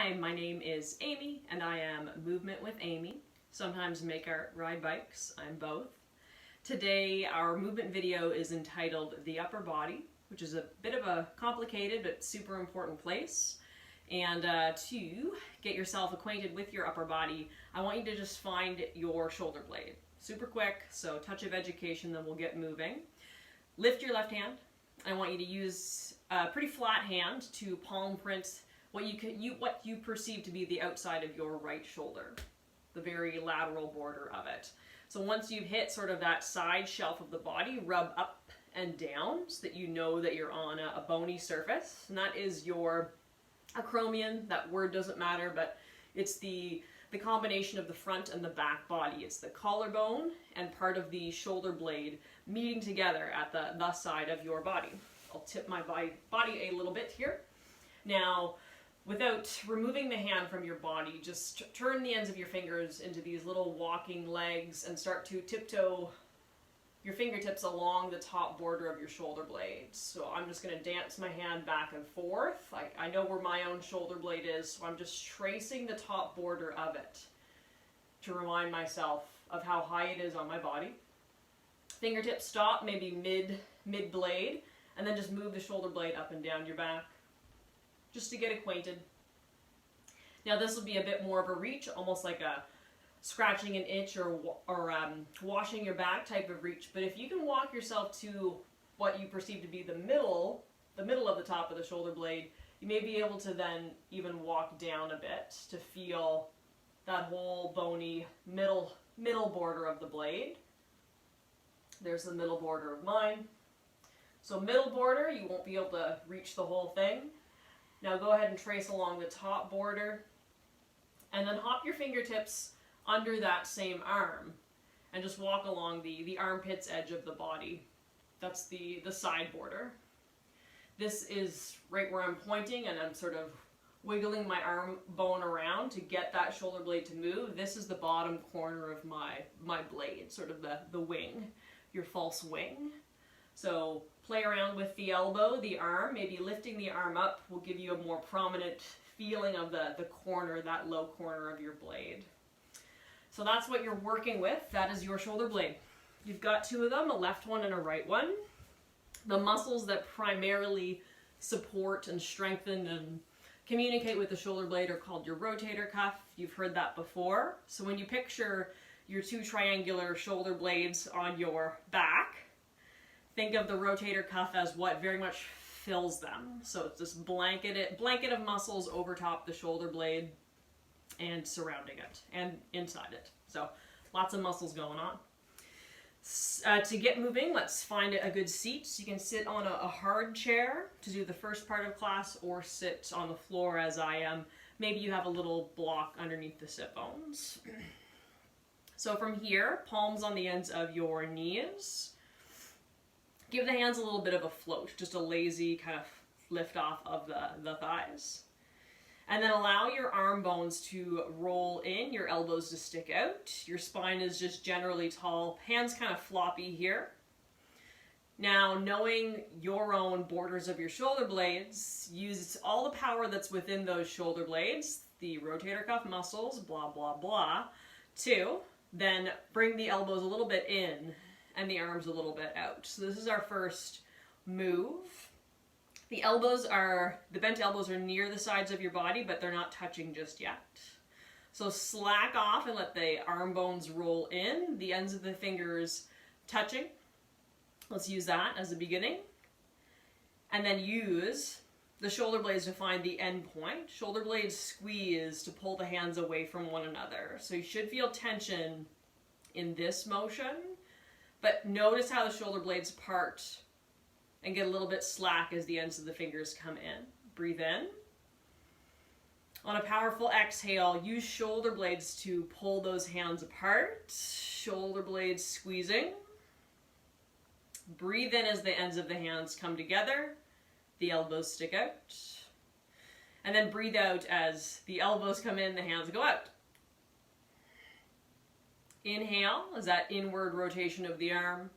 Hi, my name is Amy and I am Movement with Amy. Sometimes make art, ride bikes, I'm both. Today our movement video is entitled The Upper Body, which is a bit of a complicated but super important place. And to get yourself acquainted with your upper body, I want you to just find your shoulder blade. Super quick, so touch of education, then we'll get moving. Lift your left hand. I want you to use a pretty flat hand to palm print what you perceive to be the outside of your right shoulder, the very lateral border of it. So once you've hit sort of that side shelf of the body, rub up and down so that you know that you're on a bony surface. And that is your acromion. That word doesn't matter, but it's the combination of the front and the back body. It's the collarbone and part of the shoulder blade meeting together at the side of your body. I'll tip my body a little bit here. Now, without removing the hand from your body, just turn the ends of your fingers into these little walking legs and start to tiptoe your fingertips along the top border of your shoulder blade. So I'm just going to dance my hand back and forth. I know where my own shoulder blade is, so I'm just tracing the top border of it to remind myself of how high it is on my body. Fingertips stop, maybe mid blade, and then just move the shoulder blade up and down your back, just to get acquainted. Now this will be a bit more of a reach, almost like a scratching an itch or washing your back type of reach. But if you can walk yourself to what you perceive to be the middle of the top of the shoulder blade, you may be able to then even walk down a bit to feel that whole bony middle border of the blade. There's the middle border of mine. So middle border, you won't be able to reach the whole thing. Now go ahead and trace along the top border and then hop your fingertips under that same arm and just walk along the armpit's edge of the body. That's the side border. This is right where I'm pointing and I'm sort of wiggling my arm bone around to get that shoulder blade to move. This is the bottom corner of my blade, sort of the wing, your false wing. So play around with the elbow, the arm, maybe lifting the arm up will give you a more prominent feeling of the corner, that low corner of your blade. So that's what you're working with. That is your shoulder blade. You've got two of them, a left one and a right one. The muscles that primarily support and strengthen and communicate with the shoulder blade are called your rotator cuff. You've heard that before. So when you picture your two triangular shoulder blades on your back, think of the rotator cuff as what very much fills them. So it's this blanket of muscles over top the shoulder blade and surrounding it and inside it. So lots of muscles going on. To get moving, let's find a good seat. So you can sit on a hard chair to do the first part of class or sit on the floor as I am. Maybe you have a little block underneath the sit bones. So from here, palms on the ends of your knees. Give the hands a little bit of a float, just a lazy kind of lift off of the thighs. And then allow your arm bones to roll in, your elbows to stick out. Your spine is just generally tall, hands kind of floppy here. Now, knowing your own borders of your shoulder blades, use all the power that's within those shoulder blades, the rotator cuff muscles, blah, blah, blah, to then bring the elbows a little bit in and the arms a little bit out. So this is our first move. The bent elbows are near the sides of your body, but they're not touching just yet. So slack off and let the arm bones roll in, the ends of the fingers touching. Let's use that as the beginning. And then use the shoulder blades to find the end point. Shoulder blades squeeze to pull the hands away from one another. So you should feel tension in this motion. But notice how the shoulder blades part and get a little bit slack as the ends of the fingers come in. Breathe in. On a powerful exhale, use shoulder blades to pull those hands apart. Shoulder blades squeezing. Breathe in as the ends of the hands come together. The elbows stick out. And then breathe out as the elbows come in, the hands go out. Inhale is that inward rotation of the arm.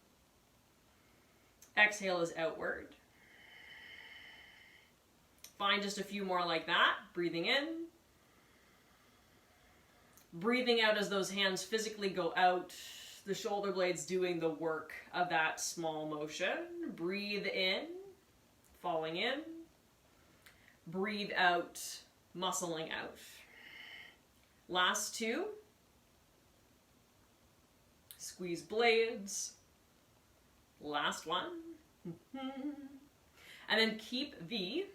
Exhale is outward. Find just a few more like that. Breathing in Breathing out as those hands physically go out, the shoulder blades doing the work of that small motion. Breathe in, falling in. Breathe out, muscling out. Last two. Squeeze blades. Last one. And then keep the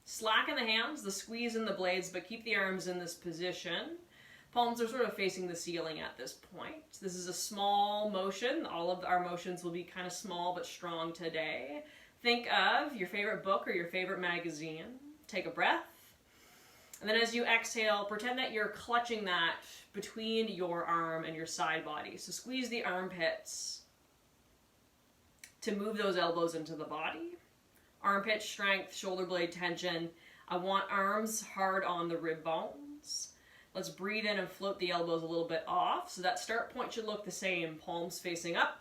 slack in the hands, the squeeze in the blades, but keep the arms in this position. Palms are sort of facing the ceiling at this point. This is a small motion. All of our motions will be kind of small but strong today. Think of your favorite book or your favorite magazine. Take a breath. And then as you exhale, pretend that you're clutching that between your arm and your side body. So squeeze the armpits to move those elbows into the body. Armpit strength, shoulder blade tension. I want arms hard on the rib bones. Let's breathe in and float the elbows a little bit off. So that start point should look the same, palms facing up.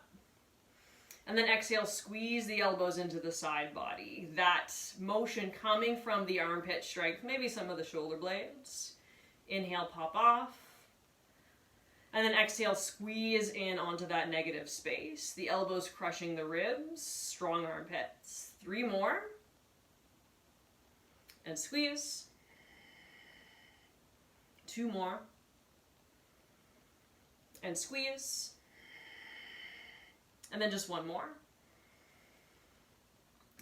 And then exhale, squeeze the elbows into the side body. That motion coming from the armpit strength, maybe some of the shoulder blades. Inhale, pop off. And then exhale, squeeze in onto that negative space. The elbows crushing the ribs, strong armpits. 3 more. And squeeze. 2 more. And squeeze. And then just 1 more.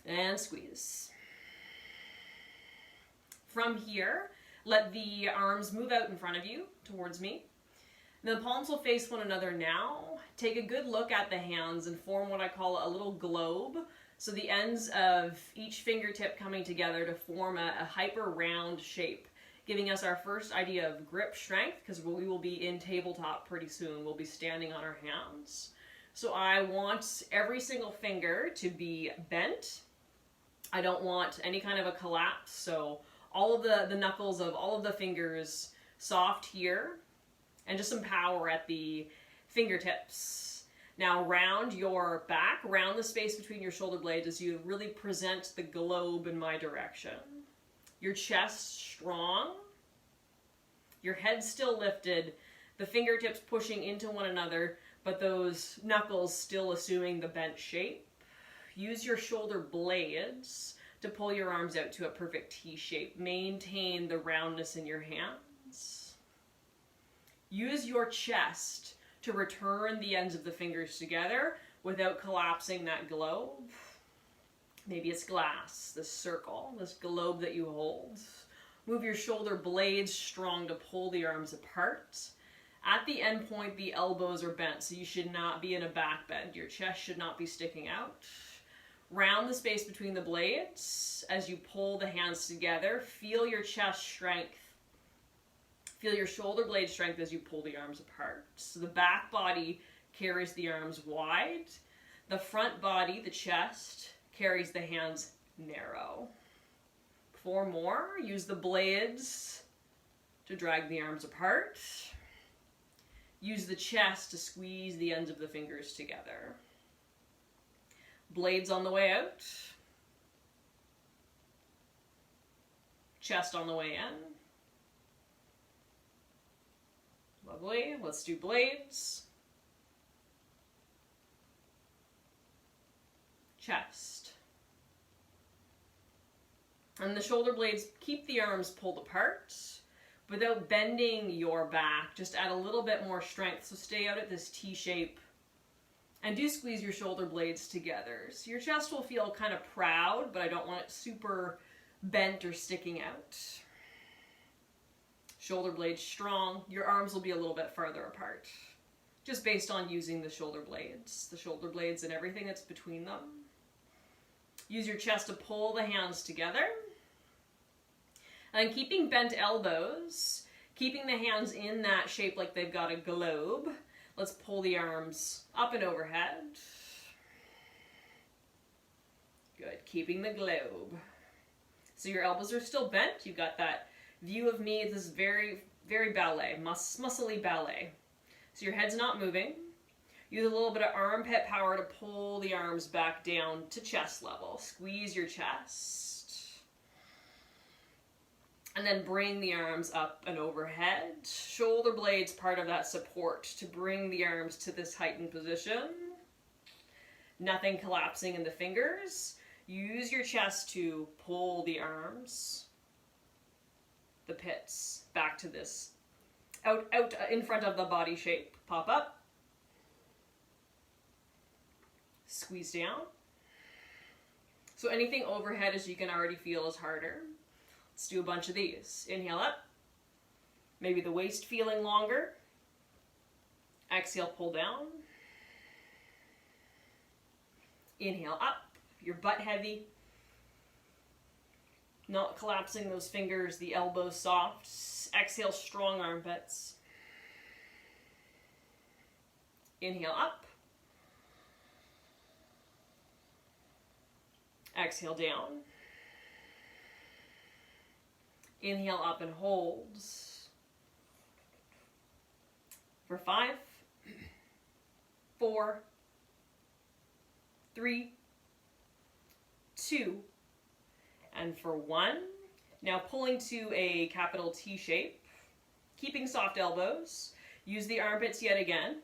And squeeze. From here, let the arms move out in front of you towards me. The palms will face one another now. Take a good look at the hands and form what I call a little globe. So the ends of each fingertip coming together to form a hyper round shape, giving us our first idea of grip strength, because we will be in tabletop pretty soon. We'll be standing on our hands. So I want every single finger to be bent. I don't want any kind of a collapse. So all of the knuckles of all of the fingers soft here, and just some power at the fingertips. Now round your back, round the space between your shoulder blades as you really present the globe in my direction. Your chest strong, your head still lifted, the fingertips pushing into one another, but those knuckles still assuming the bent shape. Use your shoulder blades to pull your arms out to a perfect T shape. Maintain the roundness in your hands. Use your chest to return the ends of the fingers together without collapsing that globe. Maybe it's glass, this circle, this globe that you hold. Move your shoulder blades strong to pull the arms apart. At the end point, the elbows are bent, so you should not be in a back bend. Your chest should not be sticking out. Round the space between the blades as you pull the hands together. Feel your chest strength. Feel your shoulder blade strength as you pull the arms apart. So the back body carries the arms wide. The front body, the chest, carries the hands narrow. 4 more. Use the blades to drag the arms apart. Use the chest to squeeze the ends of the fingers together. Blades on the way out. Chest on the way in. Lovely. Let's do blades. Chest. And the shoulder blades, keep the arms pulled apart without bending your back. Just add a little bit more strength. So stay out at this T shape. And do squeeze your shoulder blades together. So your chest will feel kind of proud, but I don't want it super bent or sticking out. Shoulder blades strong. Your arms will be a little bit farther apart, just based on using the shoulder blades and everything that's between them. Use your chest to pull the hands together. And keeping bent elbows, keeping the hands in that shape like they've got a globe, let's pull the arms up and overhead. Good, keeping the globe. So your elbows are still bent. You've got that view of me. This is very, very ballet, muscly ballet. So your head's not moving. Use a little bit of armpit power to pull the arms back down to chest level. Squeeze your chest. And then bring the arms up and overhead. Shoulder blades part of that support to bring the arms to this heightened position. Nothing collapsing in the fingers. Use your chest to pull the arms, the pits, back to this out in front of the body shape. Pop up. Squeeze down. So anything overhead, as you can already feel, is harder. Let's do a bunch of these. Inhale up. Maybe the waist feeling longer. Exhale, pull down. Inhale up. Your butt heavy. Not collapsing those fingers, the elbows soft. Exhale, strong armpits. Inhale up. Exhale down. Inhale up and hold. For 5, 4, 3, 2, and for 1. Now pulling to a capital T shape, keeping soft elbows. Use the armpits yet again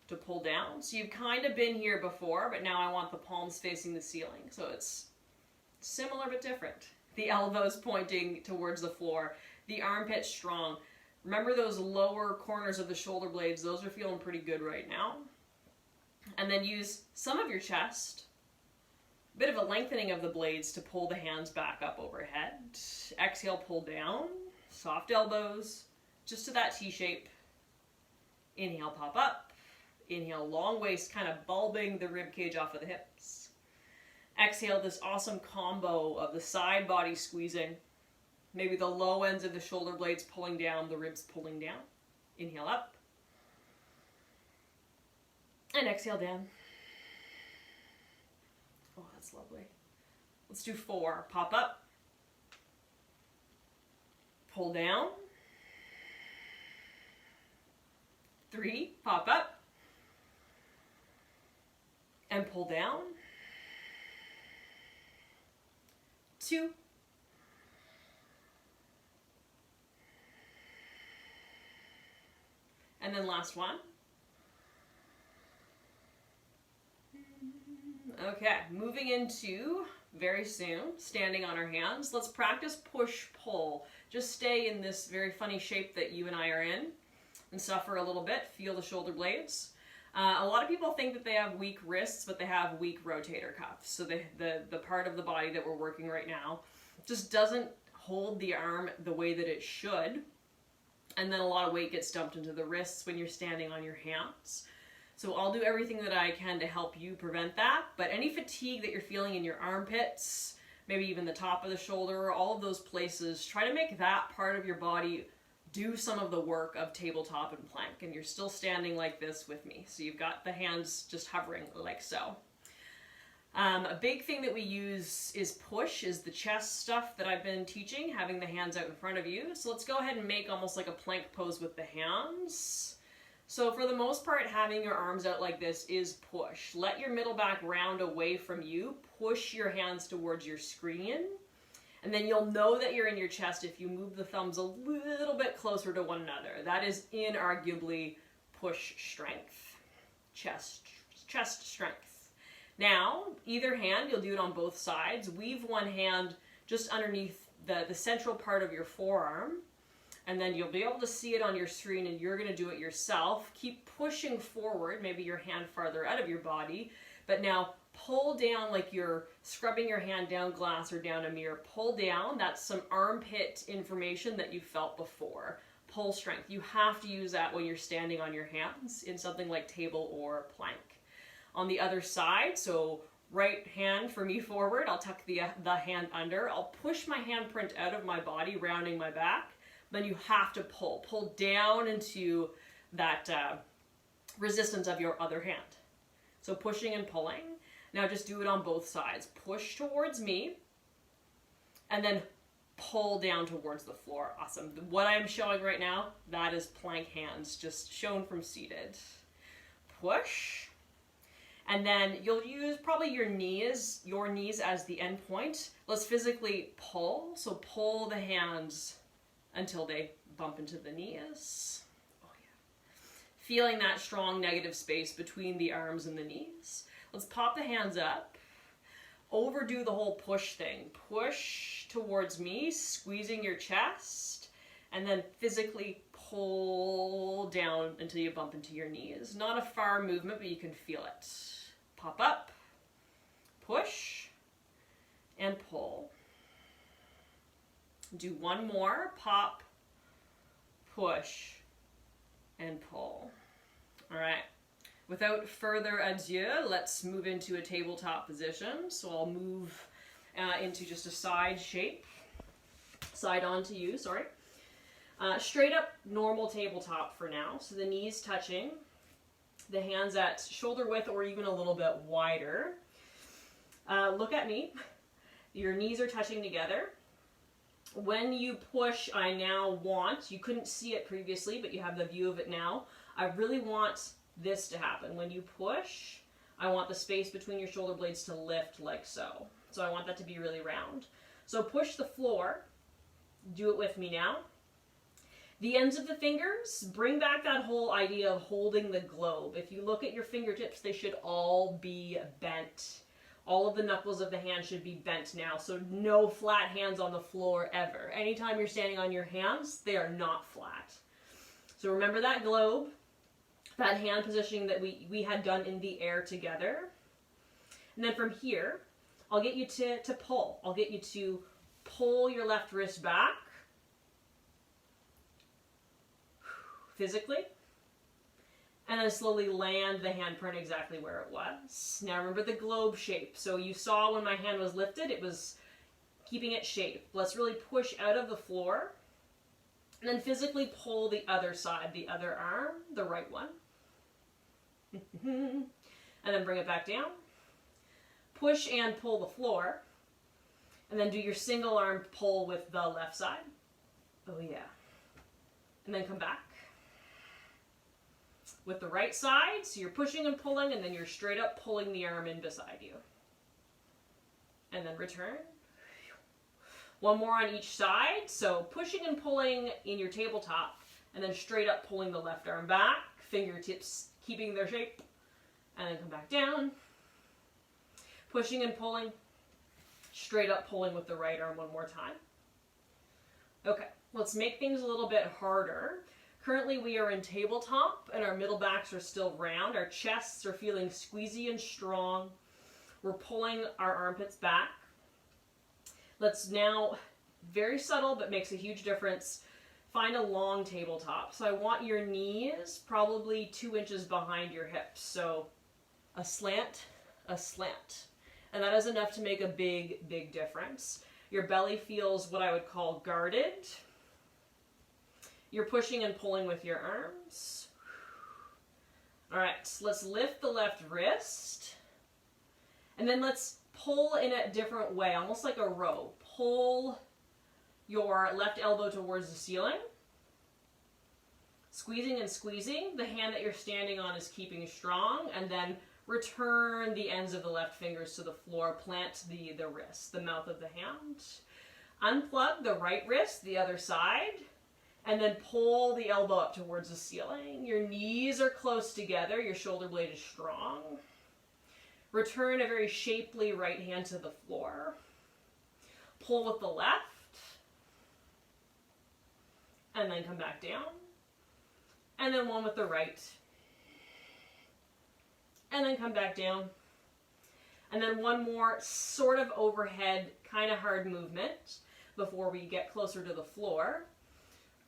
to pull down. So you've kind of been here before, but now I want the palms facing the ceiling. So it's similar but different. The elbows pointing towards the floor, the armpits strong. Remember those lower corners of the shoulder blades, those are feeling pretty good right now. And then use some of your chest, a bit of a lengthening of the blades to pull the hands back up overhead. Exhale, pull down, soft elbows, just to that T shape. Inhale, pop up. Inhale, long waist, kind of bulbing the rib cage off of the hips. Exhale, this awesome combo of the side body squeezing, maybe the low ends of the shoulder blades pulling down, the ribs pulling down. Inhale up. And exhale down. Oh, that's lovely. Let's do 4. Pop up. Pull down. 3. Pop up. And pull down. 2. And then last one. Okay, moving into, very soon, standing on our hands. Let's practice push-pull. Just stay in this very funny shape that you and I are in and suffer a little bit. Feel the shoulder blades. A lot of people think that they have weak wrists, but they have weak rotator cuffs. So the part of the body that we're working right now just doesn't hold the arm the way that it should. And then a lot of weight gets dumped into the wrists when you're standing on your hands. So I'll do everything that I can to help you prevent that. But any fatigue that you're feeling in your armpits, maybe even the top of the shoulder, all of those places, try to make that part of your body do some of the work of tabletop and plank. And you're still standing like this with me. So you've got the hands just hovering like so. A big thing that we use is push, is the chest stuff that I've been teaching, having the hands out in front of you. So let's go ahead and make almost like a plank pose with the hands. So for the most part, having your arms out like this is push. Let your middle back round away from you. Push your hands towards your screen. And then you'll know that you're in your chest if you move the thumbs a little bit closer to one another. That is inarguably push strength, chest strength. Now, either hand, you'll do it on both sides. Weave one hand just underneath the central part of your forearm, and then you'll be able to see it on your screen, and you're going to do it yourself. Keep pushing forward, maybe your hand farther out of your body, but now pull down like you're scrubbing your hand down glass or down a mirror. Pull down. That's some armpit information that you felt before. Pull strength. You have to use that when you're standing on your hands in something like table or plank. On the other side, so right hand for me forward, I'll tuck the hand under. I'll push my handprint out of my body, rounding my back. Then you have to pull down into that resistance of your other hand. So pushing and pulling. Now just do it on both sides. Push towards me, and then pull down towards the floor. Awesome. What I'm showing right now, that is plank hands, just shown from seated. Push. And then you'll use probably your knees as the end point. Let's physically pull. So pull the hands until they bump into the knees. Oh yeah. Feeling that strong negative space between the arms and the knees. Let's pop the hands up. Overdo the whole push thing. Push towards me, squeezing your chest, and then physically pull down until you bump into your knees. Not a far movement, but you can feel it. Pop up, push, and pull. Do one more. Pop, push, and pull. All right. Without further ado, let's move into a tabletop position. So I'll move into just a side shape. Side on to you, sorry. Straight up normal tabletop for now. So the knees touching, the hands at shoulder width or even a little bit wider. Look at me. Your knees are touching together. When you push, I now want, you couldn't see it previously, but you have the view of it now. I really want this to happen. When you push, I want the space between your shoulder blades to lift like so. So I want that to be really round. So push the floor. Do it with me now. The ends of the fingers, bring back that whole idea of holding the globe. If you look at your fingertips, they should all be bent. All of the knuckles of the hand should be bent now. So no flat hands on the floor ever. Anytime you're standing on your hands, they are not flat. So remember that globe. That hand positioning that we had done in the air together. And then from here, I'll get you to pull. I'll get you to pull your left wrist back. Physically. And then slowly land the handprint exactly where it was. Now remember the globe shape. So you saw when my hand was lifted, it was keeping it shaped. Let's really push out of the floor. And then physically pull the other side, the other arm, the right one. And then bring it back down. Push and pull the floor. And then do your single arm pull with the left side. Oh yeah. And then come back. With the right side, so you're pushing and pulling, and then you're straight up pulling the arm in beside you. And then return. One more on each side, so pushing and pulling in your tabletop, and then straight up pulling the left arm back, fingertips keeping their shape, and then come back down. Pushing and pulling, straight up pulling with the right arm one more time. Okay, let's make things a little bit harder. Currently we are in tabletop and our middle backs are still round. Our chests are feeling squeezy and strong. We're pulling our armpits back. Let's now, very subtle but makes a huge difference, find a long tabletop. So I want your knees probably 2 inches behind your hips. So a slant, a slant. And that is enough to make a big, big difference. Your belly feels what I would call guarded. You're pushing and pulling with your arms. All right, so let's lift the left wrist. And then let's pull in a different way, almost like a row. Pull your left elbow towards the ceiling. Squeezing and squeezing. The hand that you're standing on is keeping strong. And then return the ends of the left fingers to the floor. Plant the wrist, the mouth of the hand. Unplug the right wrist, the other side. And then pull the elbow up towards the ceiling. Your knees are close together. Your shoulder blade is strong. Return a very shapely right hand to the floor. Pull with the left. And then come back down. And then one with the right. And then come back down. And then one more sort of overhead, kind of hard movement before we get closer to the floor.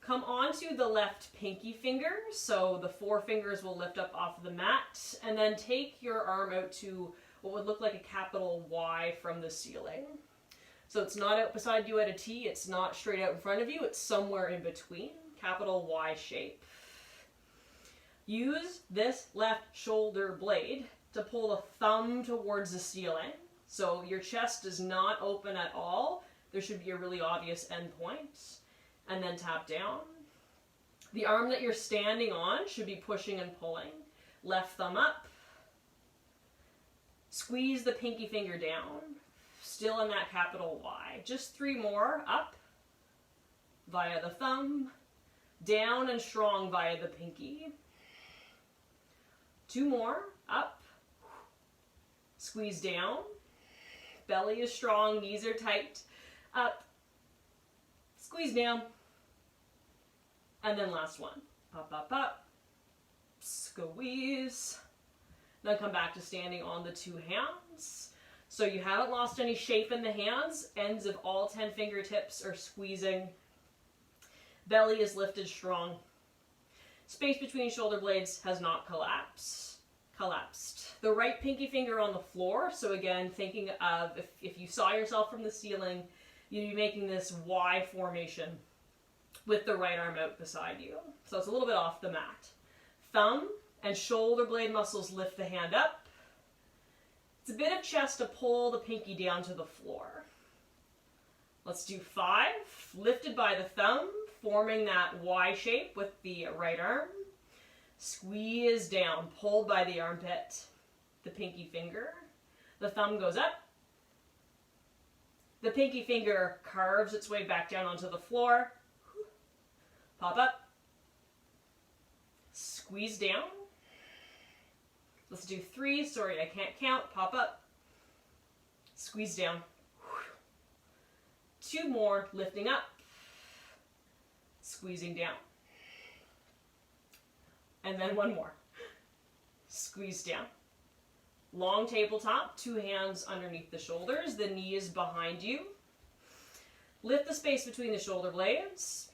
Come onto the left pinky finger, so the 4 fingers will lift up off the mat, and then take your arm out to what would look like a capital Y from the ceiling. So it's not out beside you at a T, it's not straight out in front of you, it's somewhere in between, capital Y shape. Use this left shoulder blade to pull the thumb towards the ceiling, so your chest is not open at all. There should be a really obvious end point. And then tap down. The arm that you're standing on should be pushing and pulling. Left thumb up. Squeeze the pinky finger down, still in that capital Y. Just 3 more, up via the thumb, down and strong via the pinky. 2 more, up, squeeze down, belly is strong, knees are tight, up, squeeze down, and then last one, up, up, up, squeeze. Then come back to standing on the 2 hands. So you haven't lost any shape in the hands. Ends of all 10 fingertips are squeezing. Belly is lifted strong. Space between shoulder blades has not collapsed. The right pinky finger on the floor. So again, thinking of if you saw yourself from the ceiling, you'd be making this Y formation with the right arm out beside you. So it's a little bit off the mat. Thumb and shoulder blade muscles lift the hand up. It's a bit of chest to pull the pinky down to the floor. Let's do 5. Lifted by the thumb, forming that Y shape with the right arm. Squeeze down, pulled by the armpit, the pinky finger. The thumb goes up. The pinky finger carves its way back down onto the floor. Pop up. Squeeze down. Let's do 3. Sorry, I can't count. Pop up. Squeeze down. 2 more, lifting up. Squeezing down. And then 1 more. Squeeze down. Long tabletop, 2 hands underneath the shoulders, the knee is behind you. Lift the space between the shoulder blades.